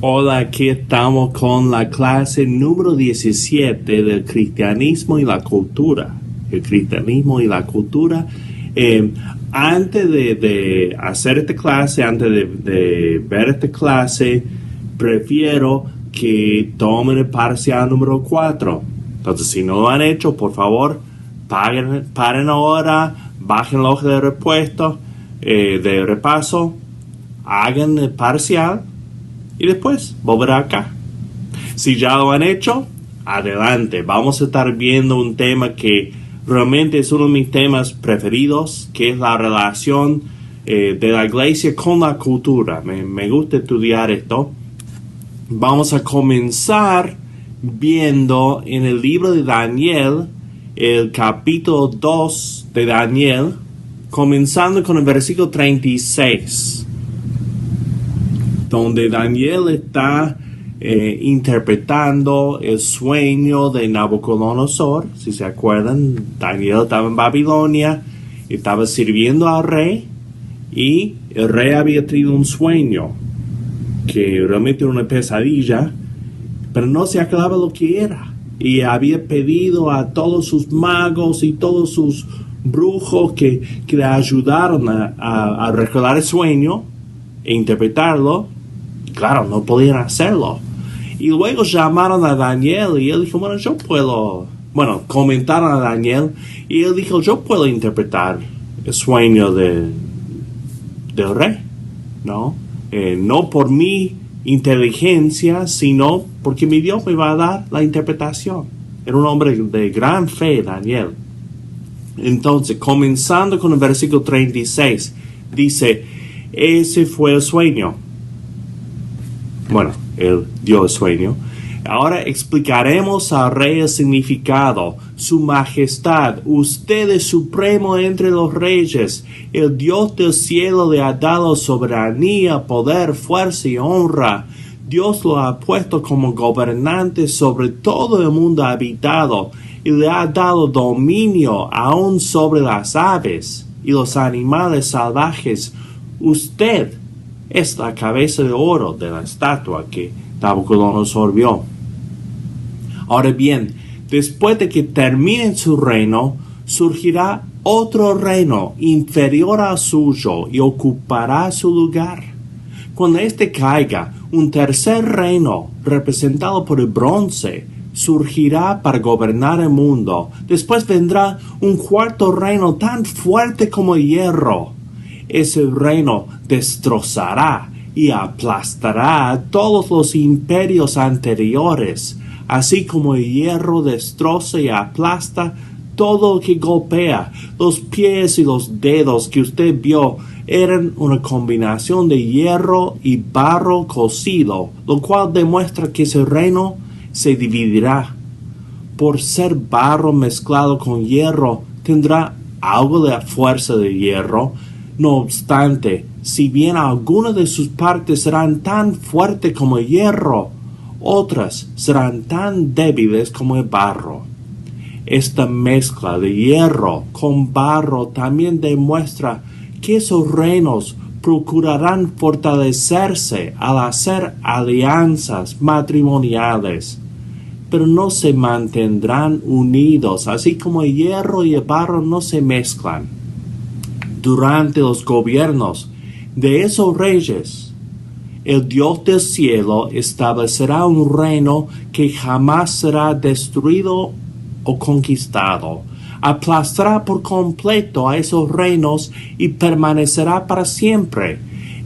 Hola, aquí estamos con la clase número 17 del cristianismo y la cultura. El cristianismo y la cultura. Antes de hacer esta clase, antes de ver esta clase, prefiero que tomen el parcial número 4. Entonces, si no lo han hecho, por favor, paren ahora, bajen la hoja de repaso, hagan el parcial y después volver acá. Si ya lo han hecho, adelante. Vamos a estar viendo un tema que realmente es uno de mis temas preferidos, que es la relación de la iglesia con la cultura. Me gusta estudiar esto. Vamos a comenzar viendo en el libro de Daniel, el capítulo 2 de Daniel, comenzando con el versículo 36. Donde Daniel está interpretando el sueño de Nabucodonosor. Si se acuerdan, Daniel estaba en Babilonia, estaba sirviendo al rey, y el rey había tenido un sueño que realmente era una pesadilla, pero no se aclaraba lo que era, y había pedido a todos sus magos y todos sus brujos que le ayudaron a recordar el sueño e interpretarlo. Claro, no podían hacerlo. Y luego llamaron a Daniel y él dijo, comentaron a Daniel y él dijo, yo puedo interpretar el sueño del rey, ¿no? No por mi inteligencia, sino porque mi Dios me va a dar la interpretación. Era un hombre de gran fe, Daniel. Entonces, comenzando con el versículo 36, dice, ese fue el sueño. Bueno, él dio el sueño. Ahora explicaremos al rey el significado. Su majestad, usted es supremo entre los reyes. El Dios del cielo le ha dado soberanía, poder, fuerza y honra. Dios lo ha puesto como gobernante sobre todo el mundo habitado y le ha dado dominio aún sobre las aves y los animales salvajes. Usted es la cabeza de oro de la estatua que Nabucodonosor vio. Ahora bien, después de que termine su reino, surgirá otro reino inferior al suyo y ocupará su lugar. Cuando éste caiga, un tercer reino, representado por el bronce, surgirá para gobernar el mundo. Después vendrá un cuarto reino tan fuerte como el hierro. Ese reino destrozará y aplastará a todos los imperios anteriores, así como el hierro destroza y aplasta todo lo que golpea. Los pies y los dedos que usted vio eran una combinación de hierro y barro cocido, lo cual demuestra que ese reino se dividirá. Por ser barro mezclado con hierro, tendrá algo de la fuerza del hierro. No obstante, si bien algunas de sus partes serán tan fuertes como el hierro, otras serán tan débiles como el barro. Esta mezcla de hierro con barro también demuestra que esos reinos procurarán fortalecerse al hacer alianzas matrimoniales, pero no se mantendrán unidos, así como el hierro y el barro no se mezclan. Durante los gobiernos de esos reyes, el Dios del cielo establecerá un reino que jamás será destruido o conquistado. Aplastará por completo a esos reinos y permanecerá para siempre.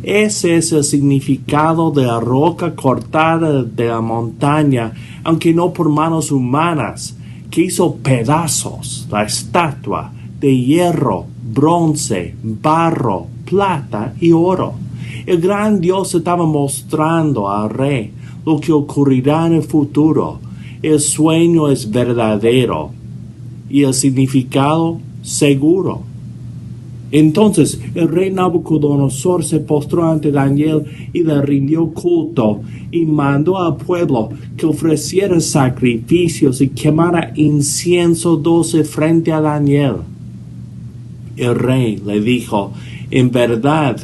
Ese es el significado de la roca cortada de la montaña, aunque no por manos humanas, que hizo pedazos la estatua de hierro, bronce, barro, plata y oro. El gran Dios estaba mostrando al rey lo que ocurrirá en el futuro. El sueño es verdadero y el significado seguro. Entonces el rey Nabucodonosor se postró ante Daniel y le rindió culto y mandó al pueblo que ofreciera sacrificios y quemara incienso dulce frente a Daniel. El rey le dijo, en verdad,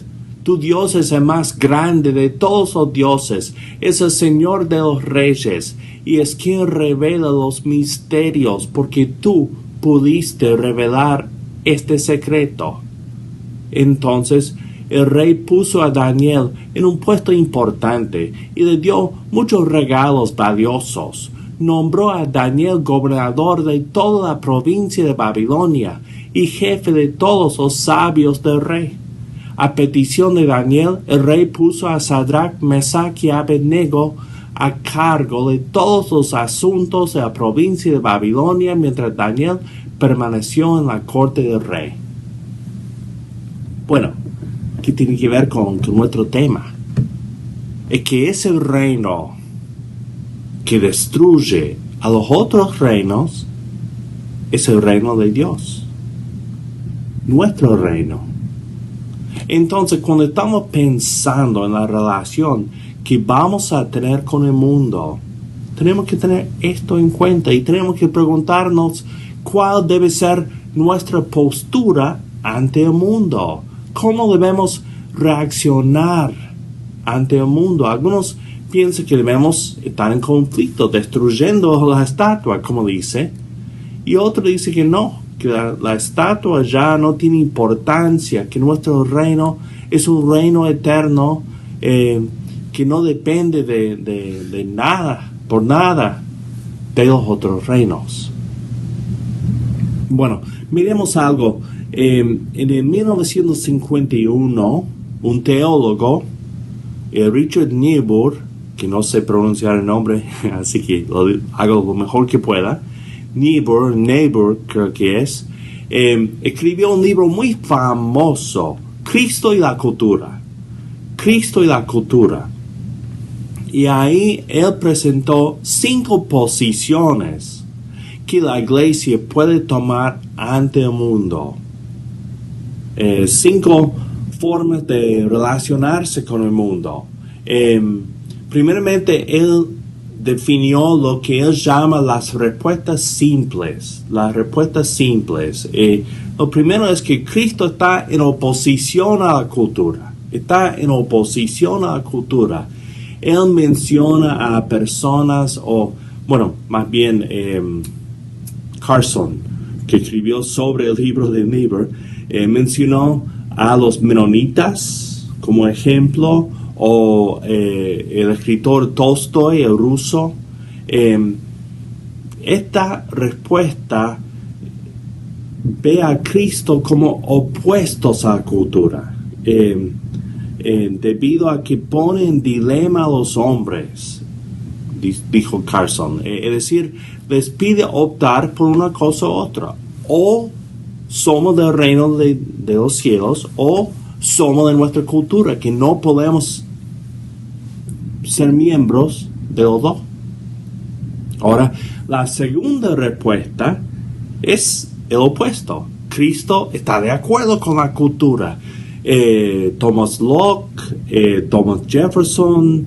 Tu Dios es el más grande de todos los dioses, es el Señor de los reyes, y es quien revela los misterios, porque tú pudiste revelar este secreto. Entonces el rey puso a Daniel en un puesto importante y le dio muchos regalos valiosos. Nombró a Daniel gobernador de toda la provincia de Babilonia y jefe de todos los sabios del rey. A petición de Daniel, el rey puso a Sadrach, Mesach y Abednego a cargo de todos los asuntos de la provincia de Babilonia, mientras Daniel permaneció en la corte del rey. Bueno, ¿qué tiene que ver con nuestro tema? Es que ese reino que destruye a los otros reinos es el reino de Dios, nuestro reino. Entonces, cuando estamos pensando en la relación que vamos a tener con el mundo, tenemos que tener esto en cuenta y tenemos que preguntarnos cuál debe ser nuestra postura ante el mundo. ¿Cómo debemos reaccionar ante el mundo? Algunos piensan que debemos estar en conflicto, destruyendo la estatua, como dice, y otros dicen que no, que la estatua ya no tiene importancia, que nuestro reino es un reino eterno que no depende de nada, por nada, de los otros reinos. Bueno, miremos algo. En el 1951, un teólogo, Richard Niebuhr, que no sé pronunciar el nombre, así que hago lo mejor que pueda, Niebuhr creo que es, escribió un libro muy famoso, Cristo y la cultura. Cristo y la cultura. Y ahí él presentó 5 posiciones que la iglesia puede tomar ante el mundo. 5 formas de relacionarse con el mundo. Primeramente, él definió lo que él llama las respuestas simples. Las respuestas simples. Lo primero es que Cristo está en oposición a la cultura. Está en oposición a la cultura. Él menciona a personas, más bien Carson, que escribió sobre el libro de Niebuhr, mencionó a los menonitas como ejemplo, o el escritor Tolstoy, el ruso. Esta respuesta ve a Cristo como opuestos a la cultura, debido a que pone en dilema a los hombres, dijo Carson. Es decir, les pide optar por una cosa u otra. O somos del reino de los cielos, o somos de nuestra cultura, que no podemos ser miembros de los dos. Ahora, la segunda respuesta es el opuesto. Cristo está de acuerdo con la cultura. Thomas Locke, Thomas Jefferson,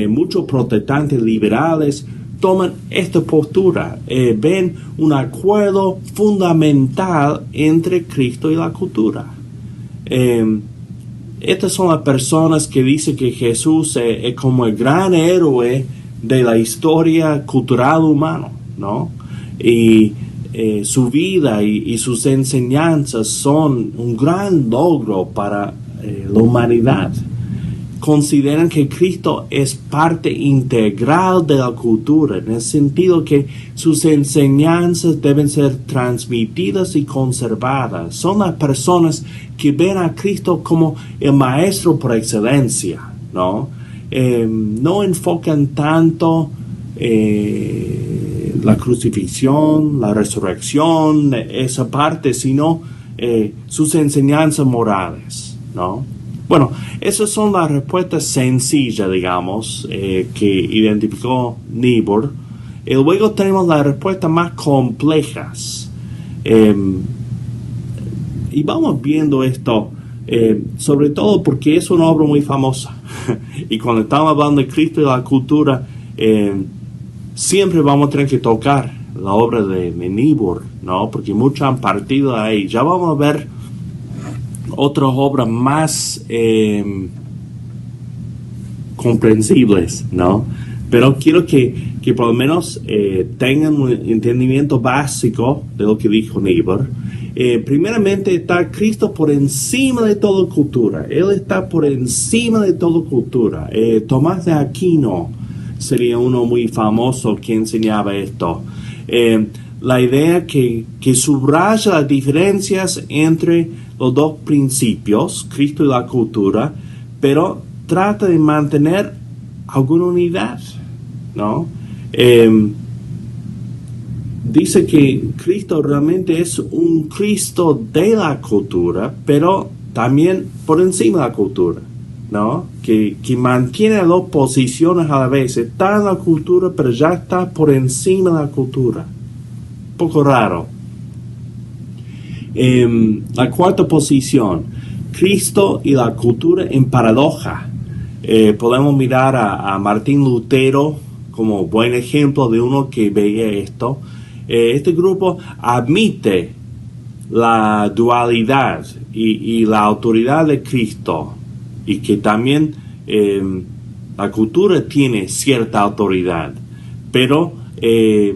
muchos protestantes liberales toman esta postura. Ven un acuerdo fundamental entre Cristo y la cultura. Estas son las personas que dicen que Jesús es como el gran héroe de la historia cultural humana, ¿no? Y su vida y sus enseñanzas son un gran logro para la humanidad. Consideran que Cristo es parte integral de la cultura, en el sentido que sus enseñanzas deben ser transmitidas y conservadas. Son las personas que ven a Cristo como el maestro por excelencia, ¿no? No enfocan tanto la crucifixión, la resurrección, esa parte, sino sus enseñanzas morales, ¿no? Bueno, esas son las respuestas sencillas, digamos, que identificó Niebuhr. Luego tenemos las respuestas más complejas. Y vamos viendo esto, sobre todo porque es una obra muy famosa. Y cuando estamos hablando de Cristo y la cultura, siempre vamos a tener que tocar la obra de Niebuhr, ¿no? Porque muchos han partido de ahí. Ya vamos a ver otras obras más comprensibles, ¿no? Pero quiero que por lo menos tengan un entendimiento básico de lo que dijo Niebuhr. Primeramente está Cristo por encima de toda cultura. Él está por encima de toda cultura. Tomás de Aquino sería uno muy famoso que enseñaba esto. La idea que subraya las diferencias entre los dos principios, Cristo y la cultura, pero trata de mantener alguna unidad, ¿no? Dice que Cristo realmente es un Cristo de la cultura, pero también por encima de la cultura, ¿no? Que mantiene las dos posiciones a la vez. Está en la cultura, pero ya está por encima de la cultura. Un poco raro. La cuarta posición, Cristo y la cultura en paradoja. Podemos mirar a Martín Lutero como buen ejemplo de uno que veía esto. Este grupo admite la dualidad y la autoridad de Cristo, y que también la cultura tiene cierta autoridad, pero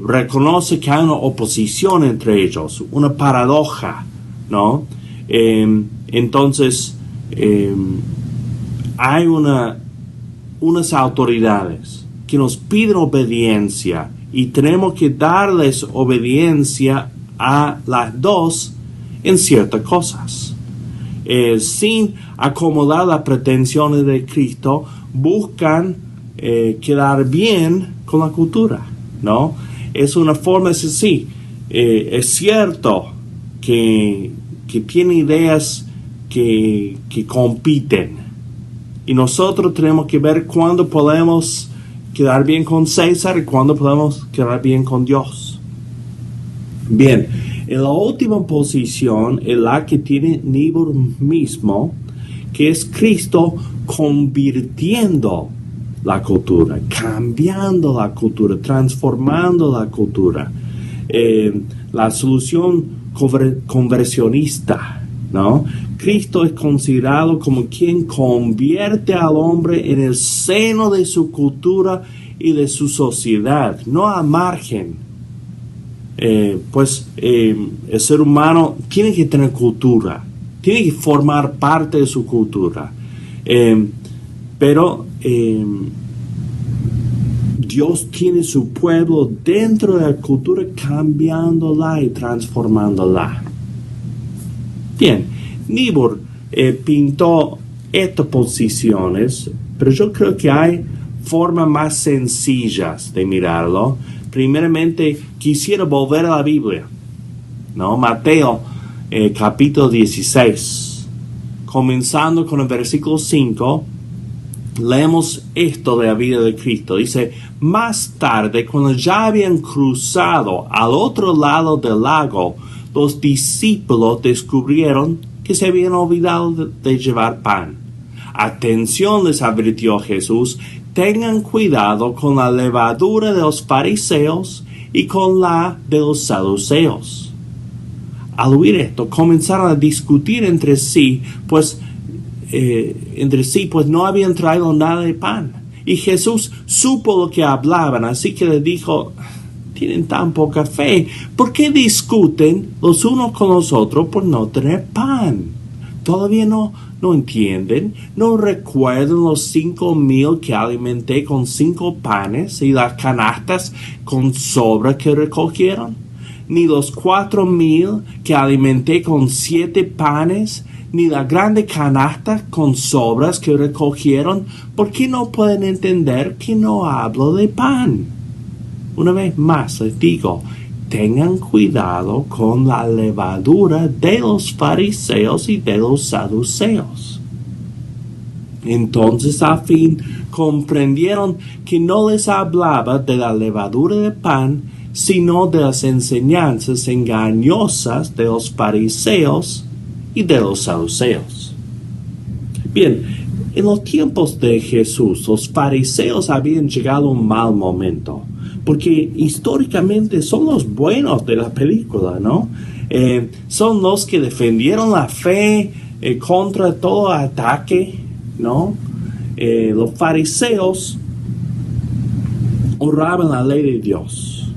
reconoce que hay una oposición entre ellos, una paradoja, ¿no? Entonces hay unas autoridades que nos piden obediencia, y tenemos que darles obediencia a las dos en ciertas cosas. Sin acomodar las pretensiones de Cristo, buscan quedar bien con la cultura, ¿no? Es una forma de decir, sí, es cierto que tiene ideas que compiten, y nosotros tenemos que ver cuándo podemos quedar bien con César y cuándo podemos quedar bien con Dios. Bien, en la última posición es la que tiene Niebuhr mismo, que es Cristo convirtiendo la cultura, cambiando la cultura, transformando la cultura. La solución conversionista, ¿no? Cristo es considerado como quien convierte al hombre en el seno de su cultura y de su sociedad, no a margen. El ser humano tiene que tener cultura, tiene que formar parte de su cultura. Pero Dios tiene su pueblo dentro de la cultura, cambiándola y transformándola. Bien, Niebuhr pintó estas posiciones, pero yo creo que hay formas más sencillas de mirarlo. Primeramente, quisiera volver a la Biblia, ¿no? Mateo, capítulo 16. Comenzando con el versículo 5, leemos esto de la vida de Cristo. Dice, más tarde, cuando ya habían cruzado al otro lado del lago, los discípulos descubrieron que se habían olvidado de llevar pan. Atención, les advirtió Jesús, tengan cuidado con la levadura de los fariseos y con la de los saduceos. Al oír esto, comenzaron a discutir entre sí, pues no habían traído nada de pan. Y Jesús supo lo que hablaban, así que les dijo, tienen tan poca fe, ¿por qué discuten los unos con los otros por no tener pan? ¿Todavía no entienden? ¿No recuerdan los 5,000 que alimenté con 5 panes y las canastas con sobra que recogieron? ¿Ni los 4,000 que alimenté con 7 panes? ¿Ni la grande canasta con sobras que recogieron? ¿Por qué no pueden entender que no hablo de pan? Una vez más les digo, tengan cuidado con la levadura de los fariseos y de los saduceos. Entonces al fin comprendieron que no les hablaba de la levadura de pan, sino de las enseñanzas engañosas de los fariseos y de los saduceos. Bien, en los tiempos de Jesús, los fariseos habían llegado a un mal momento, porque históricamente son los buenos de la película, ¿no? Son los que defendieron la fe, contra todo ataque, ¿no? Los fariseos honraban la ley de Dios,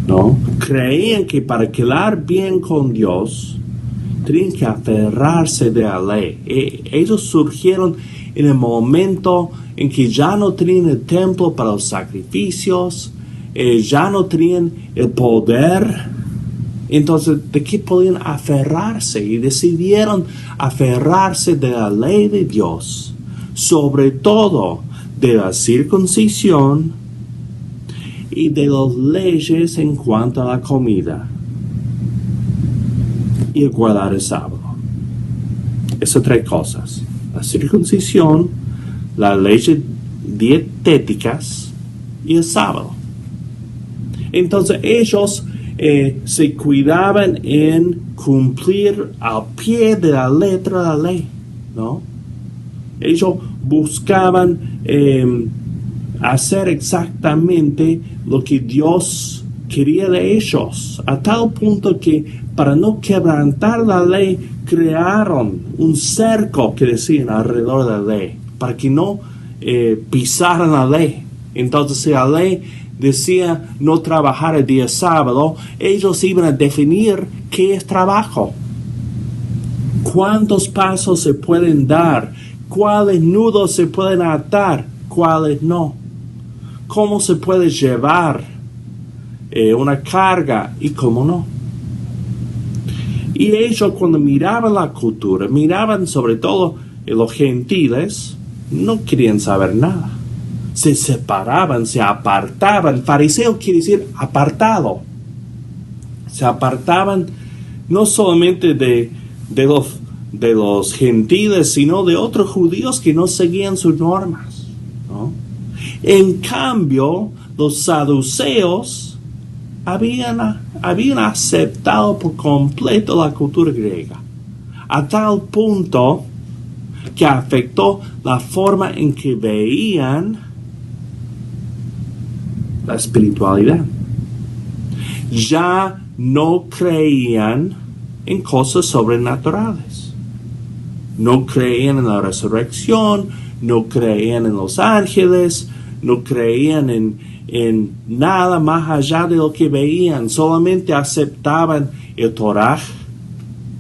¿no? Creían que para quedar bien con Dios tenían que aferrarse de la ley. Ellos surgieron en el momento en que ya no tenían el templo para los sacrificios, ya no tenían el poder. Entonces, ¿de qué podían aferrarse? Y decidieron aferrarse de la ley de Dios, sobre todo de la circuncisión y de las leyes en cuanto a la comida y el guardar el sábado. Esas tres cosas: la circuncisión, las leyes dietéticas y el sábado. Entonces ellos se cuidaban en cumplir al pie de la letra de la ley, ¿no? Ellos buscaban hacer exactamente lo que Dios quería de ellos, a tal punto que para no quebrantar la ley crearon un cerco, que decían, alrededor de la ley, para que no pisaran la ley. Entonces, si la ley decía no trabajar el día sábado, ellos iban a definir qué es trabajo, cuántos pasos se pueden dar, cuáles nudos se pueden atar, cuáles no, cómo se puede llevar una carga y cómo no. Y ellos, cuando miraban la cultura, miraban sobre todo los gentiles, no querían saber nada. Se separaban, se apartaban. Fariseo quiere decir apartado. Se apartaban no solamente de los gentiles, sino de otros judíos que no seguían sus normas, ¿no? En cambio, los saduceos habían aceptado por completo la cultura griega, a tal punto que afectó la forma en que veían la espiritualidad. Ya no creían en cosas sobrenaturales. No creían en la resurrección, no creían en los ángeles, no creían en nada más allá de lo que veían. Solamente aceptaban el Torah,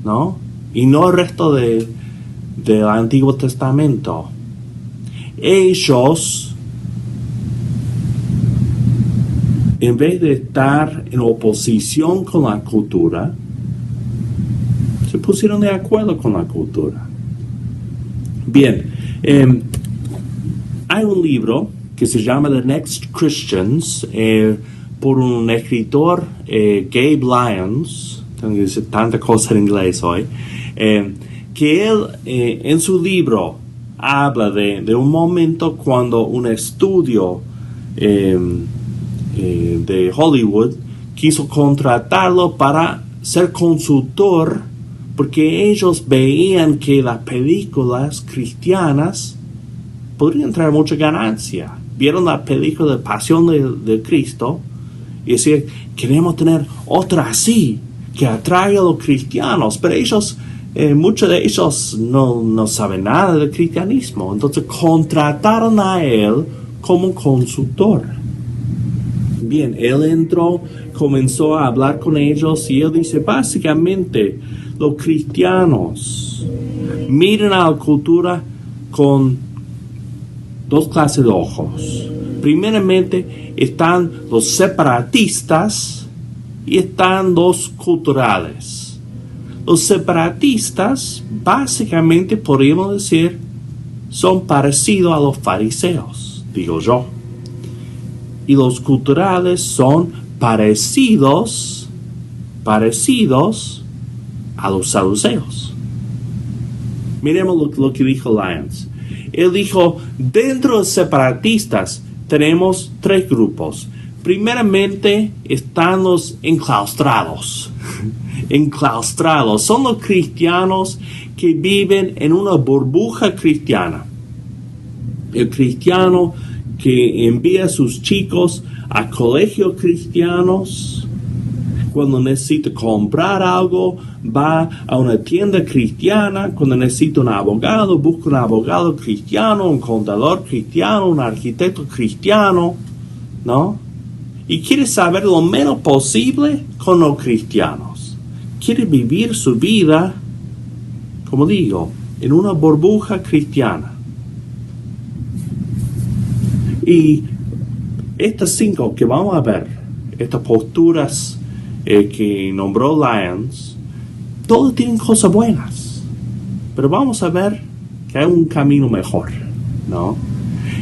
¿no? Y no el resto del Antiguo Testamento. Ellos, en vez de estar en oposición con la cultura, se pusieron de acuerdo con la cultura. Bien, hay un libro que se llama The Next Christians, por un escritor, Gabe Lyons. Tengo que decir tanta cosa en inglés hoy. Que él, en su libro, habla de un momento cuando un estudio de Hollywood quiso contratarlo para ser consultor, porque ellos veían que las películas cristianas podrían traer mucha ganancia. Vieron la película de Pasión de Cristo y decían, queremos tener otra así, que atraiga a los cristianos. Pero ellos, muchos de ellos no saben nada del cristianismo. Entonces contrataron a él como consultor. Bien, él entró, comenzó a hablar con ellos y él dice, básicamente, los cristianos miran a la cultura con dos clases de ojos. Primeramente están los separatistas y están los culturales. Los separatistas, básicamente podríamos decir, son parecidos a los fariseos, digo yo. Y los culturales son parecidos a los saduceos. Miremos lo que dijo Lyons. Él dijo, dentro de los separatistas tenemos tres grupos. Primeramente están los enclaustrados. Enclaustrados son los cristianos que viven en una burbuja cristiana. El cristiano que envía a sus chicos a colegios cristianos, Cuando necesita comprar algo, va a una tienda cristiana. Cuando necesita un abogado, busca un abogado cristiano, un contador cristiano, un arquitecto cristiano, ¿no? Y quiere saber lo menos posible con los cristianos. Quiere vivir su vida, como digo, en una burbuja cristiana. Y estas 5 que vamos a ver, estas posturas que nombró Lyons, todos tienen cosas buenas, pero vamos a ver que hay un camino mejor, ¿no?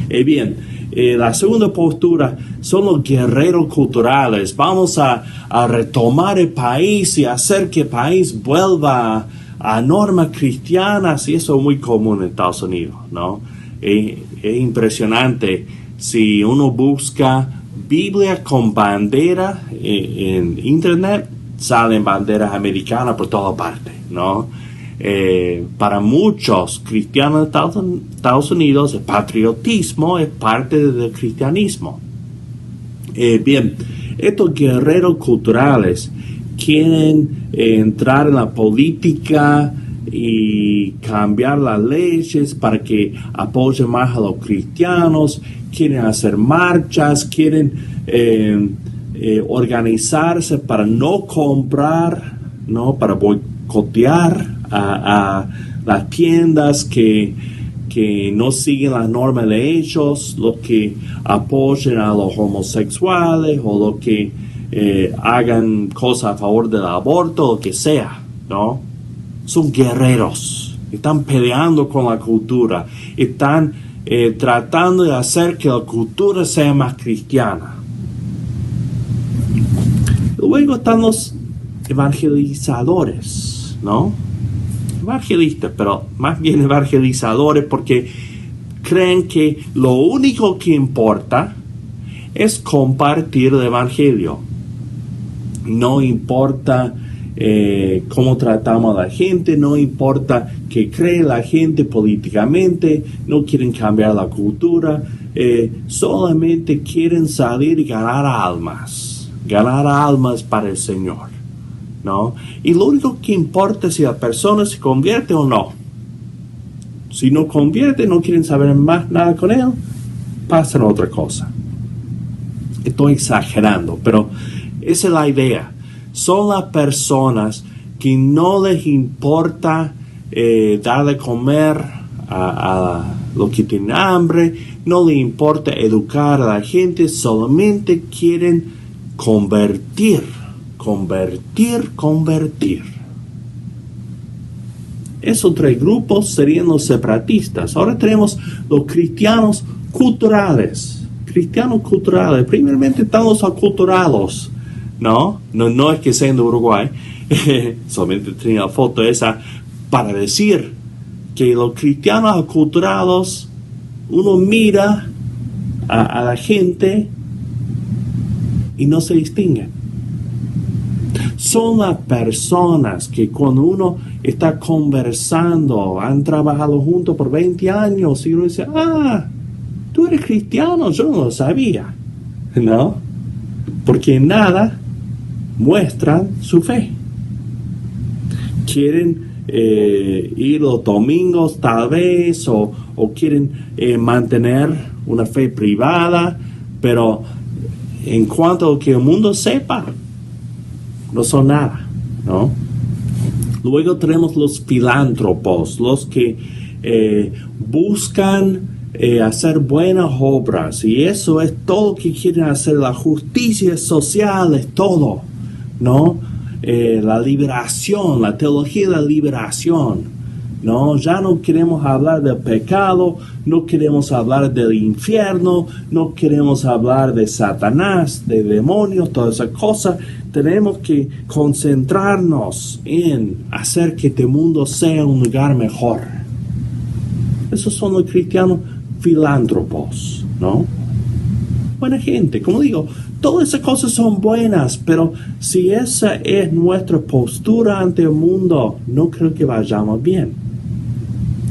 Bien, la segunda postura son los guerreros culturales. Vamos a retomar el país y hacer que el país vuelva a normas cristianas, y eso es muy común en Estados Unidos, ¿no? Es impresionante. Si uno busca Biblia con bandera en internet, salen banderas americanas por todas partes, ¿no? Para muchos cristianos de Estados Unidos, el patriotismo es parte del cristianismo. Bien, estos guerreros culturales quieren entrar en la política y cambiar las leyes para que apoyen más a los cristianos, quieren hacer marchas, quieren organizarse para no comprar, ¿no? Para boicotear a las tiendas que no siguen las normas de ellos, los que apoyen a los homosexuales o los que hagan cosas a favor del aborto, lo que sea, ¿no? Son guerreros, están peleando con la cultura, están tratando de hacer que la cultura sea más cristiana. Luego están los evangelizadores, ¿no? Evangelistas, pero más bien evangelizadores, porque creen que lo único que importa es compartir el evangelio. No importa cómo tratamos a la gente, no importa qué cree la gente políticamente, no quieren cambiar la cultura, solamente quieren salir y ganar almas para el Señor, ¿no? Y lo único que importa es si la persona se convierte o no. Si no convierte, no quieren saber más nada con él, pasan a otra cosa. Estoy exagerando, pero esa es la idea. Son las personas que no les importa dar de comer a los que tienen hambre, no les importa educar a la gente, solamente quieren convertir. Esos 3 grupos serían los separatistas. Ahora tenemos los cristianos culturales. Primeramente están los aculturados. No es que sean de Uruguay, solamente tenía la foto esa para decir que los cristianos aculturados, uno mira a la gente y no se distingue. Son las personas que cuando uno está conversando, han trabajado juntos por 20 años y uno dice, tú eres cristiano, yo no lo sabía, ¿no? Porque en nada muestran su fe. Quieren ir los domingos tal vez o quieren mantener una fe privada, pero en cuanto a lo que el mundo sepa, no son nada, ¿no? Luego tenemos los filántropos, los que buscan hacer buenas obras, y eso es todo lo que quieren hacer. La justicia social es todo, ¿no? La liberación, la teología de la liberación, ¿no? Ya no queremos hablar del pecado, no queremos hablar del infierno, no queremos hablar de Satanás, de demonios, todas esas cosas. Tenemos que concentrarnos en hacer que este mundo sea un lugar mejor. Esos son los cristianos filántropos, ¿no? Buena gente, como digo, todas esas cosas son buenas, pero si esa es nuestra postura ante el mundo, no creo que vayamos bien.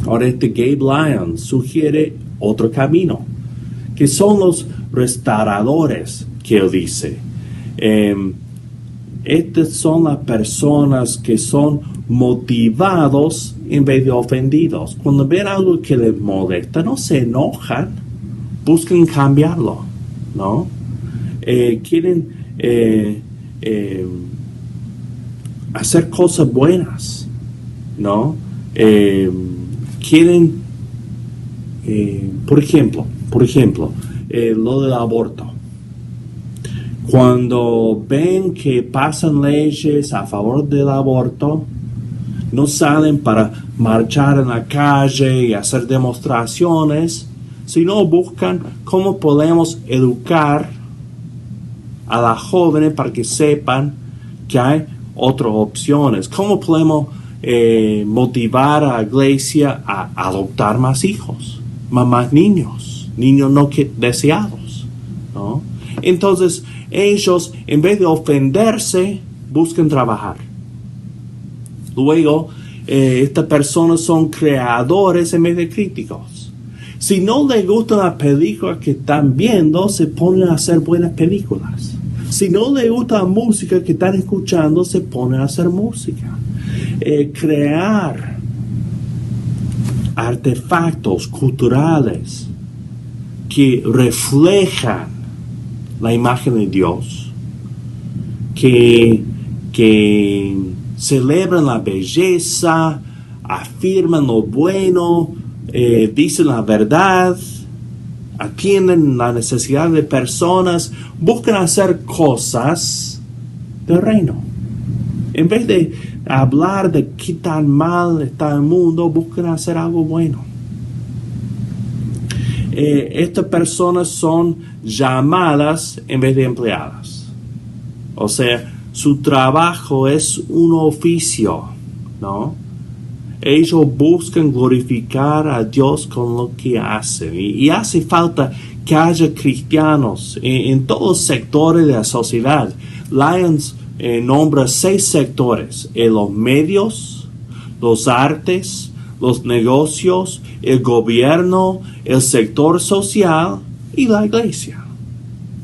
Ahora Gabe Lyons sugiere otro camino, que son los restauradores, que él dice. Estas son las personas que son motivados en vez de ofendidos. Cuando ven algo que les molesta, no se enojan, buscan cambiarlo, ¿no? Quieren hacer cosas buenas, ¿no? Quieren, por ejemplo, lo del aborto. Cuando ven que pasan leyes a favor del aborto, no salen para marchar en la calle y hacer demostraciones, sino buscan cómo podemos educar a las jóvenes para que sepan que hay otras opciones. ¿Cómo podemos motivar a la iglesia a adoptar más hijos, más niños no deseados, ¿no? Entonces, ellos, en vez de ofenderse, buscan trabajar. Luego, estas personas son creadores en vez de críticos. Si no les gusta la película que están viendo, se ponen a hacer buenas películas. Si no les gusta la música que están escuchando, se ponen a hacer música. Crear artefactos culturales que reflejan la imagen de Dios, que celebran la belleza, afirman lo bueno, dicen la verdad, atienden la necesidad de personas, buscan hacer cosas del reino. En vez de hablar de qué tan mal está el mundo, buscan hacer algo bueno. Estas personas son llamadas en vez de empleadas. O sea, su trabajo es un oficio, ¿no? Ellos buscan glorificar a Dios con lo que hacen. Y hace falta que haya cristianos en todos los sectores de la sociedad. Lyons nombra 6 sectores: los medios, los artes, los negocios, el gobierno, el sector social y la iglesia.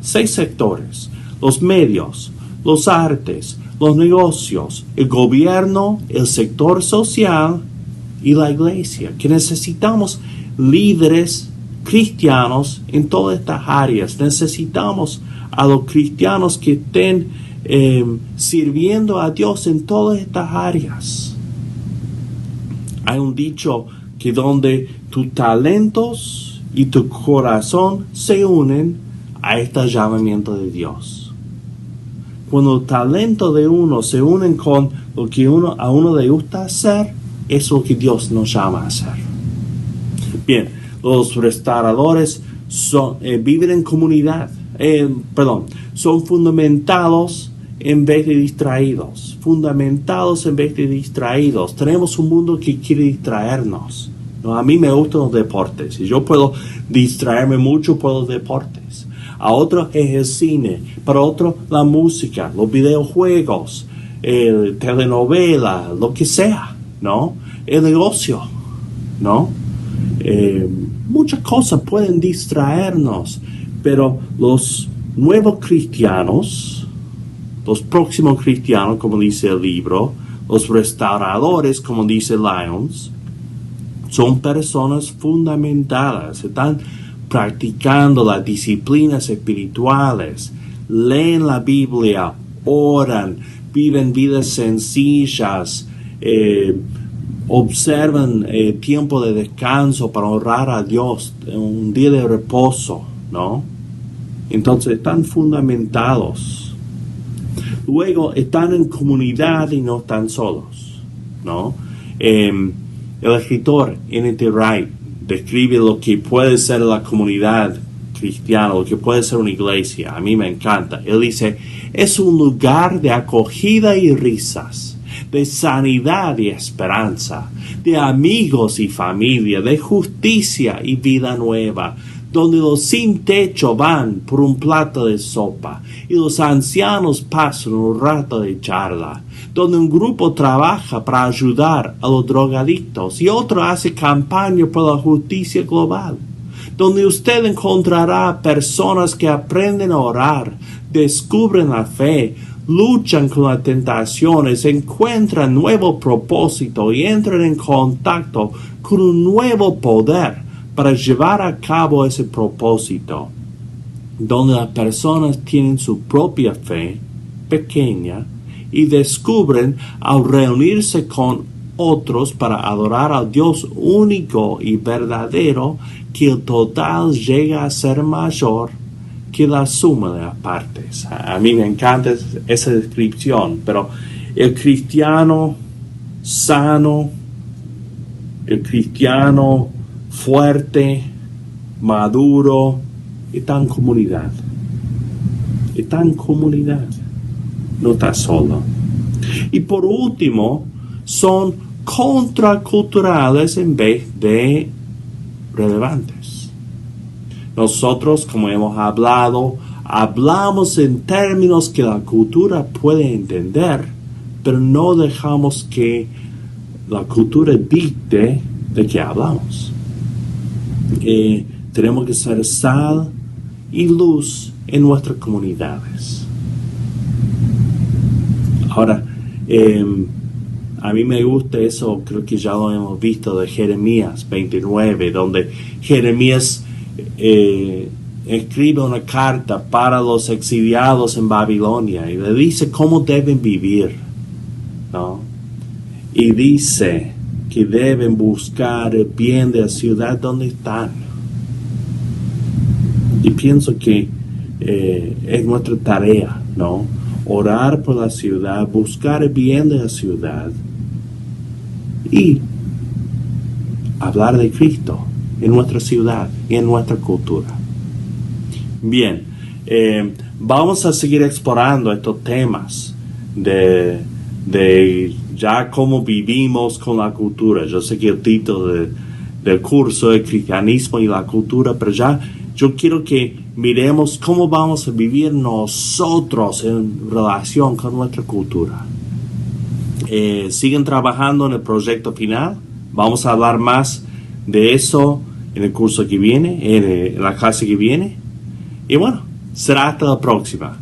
6 sectores: los medios, los artes, los negocios, el gobierno, el sector social y la iglesia. Que necesitamos líderes cristianos en todas estas áreas. Necesitamos a los cristianos que estén sirviendo a Dios en todas estas áreas. Hay un dicho que donde tus talentos y tu corazón se unen, a este llamamiento de Dios. Cuando el talento de uno se unen con lo que a uno le gusta hacer, es lo que Dios nos llama a hacer. Bien, los restauradores viven en comunidad. Son fundamentados en vez de distraídos. Fundamentados en vez de distraídos. Tenemos un mundo que quiere distraernos, ¿no? A mí me gustan los deportes. Y yo puedo distraerme mucho por los deportes. A otros es el cine. Para otros la música, los videojuegos, telenovela, lo que sea, ¿no? El negocio, ¿no? Muchas cosas pueden distraernos. Pero los nuevos cristianos, los próximos cristianos, como dice el libro, los restauradores, como dice Lyons, son personas fundamentadas, están practicando las disciplinas espirituales, leen la Biblia, oran, viven vidas sencillas, observan tiempo de descanso para honrar a Dios, un día de reposo, ¿no? Entonces están fundamentados. Luego están en comunidad y no están solos, ¿no? El escritor N.T. Wright describe lo que puede ser la comunidad cristiana, lo que puede ser una iglesia. A mí me encanta. Él dice, es un lugar de acogida y risas, de sanidad y esperanza, de amigos y familia, de justicia y vida nueva, donde los sin techo van por un plato de sopa y los ancianos pasan un rato de charla, donde un grupo trabaja para ayudar a los drogadictos y otro hace campaña por la justicia global, donde usted encontrará personas que aprenden a orar, descubren la fe, luchan con las tentaciones, encuentran nuevo propósito y entran en contacto con un nuevo poder para llevar a cabo ese propósito, donde las personas tienen su propia fe pequeña y descubren al reunirse con otros para adorar al Dios único y verdadero, que el total llega a ser mayor que la suma de las partes. A mí me encanta esa descripción, pero el cristiano sano, el cristiano fuerte, maduro, está en comunidad. Está en comunidad. No está solo. Y por último, son contraculturales en vez de relevantes. Nosotros, como hemos hablado, hablamos en términos que la cultura puede entender, pero no dejamos que la cultura dicte de qué hablamos. Tenemos que ser sal y luz en nuestras comunidades. Ahora, a mí me gusta eso, creo que ya lo hemos visto, de Jeremías 29, donde Jeremías escribe una carta para los exiliados en Babilonia y le dice cómo deben vivir, ¿no? Y dice que deben buscar el bien de la ciudad donde están. Y pienso que es nuestra tarea, ¿no? Orar por la ciudad, buscar el bien de la ciudad y hablar de Cristo en nuestra ciudad y en nuestra cultura. Bien, vamos a seguir explorando estos temas de ya cómo vivimos con la cultura. Yo sé que el título del curso es Cristianismo y la cultura, pero ya yo quiero que miremos cómo vamos a vivir nosotros en relación con nuestra cultura. Siguen trabajando en el proyecto final. Vamos a hablar más de eso en el curso que viene, en la clase que viene. Y bueno, será hasta la próxima.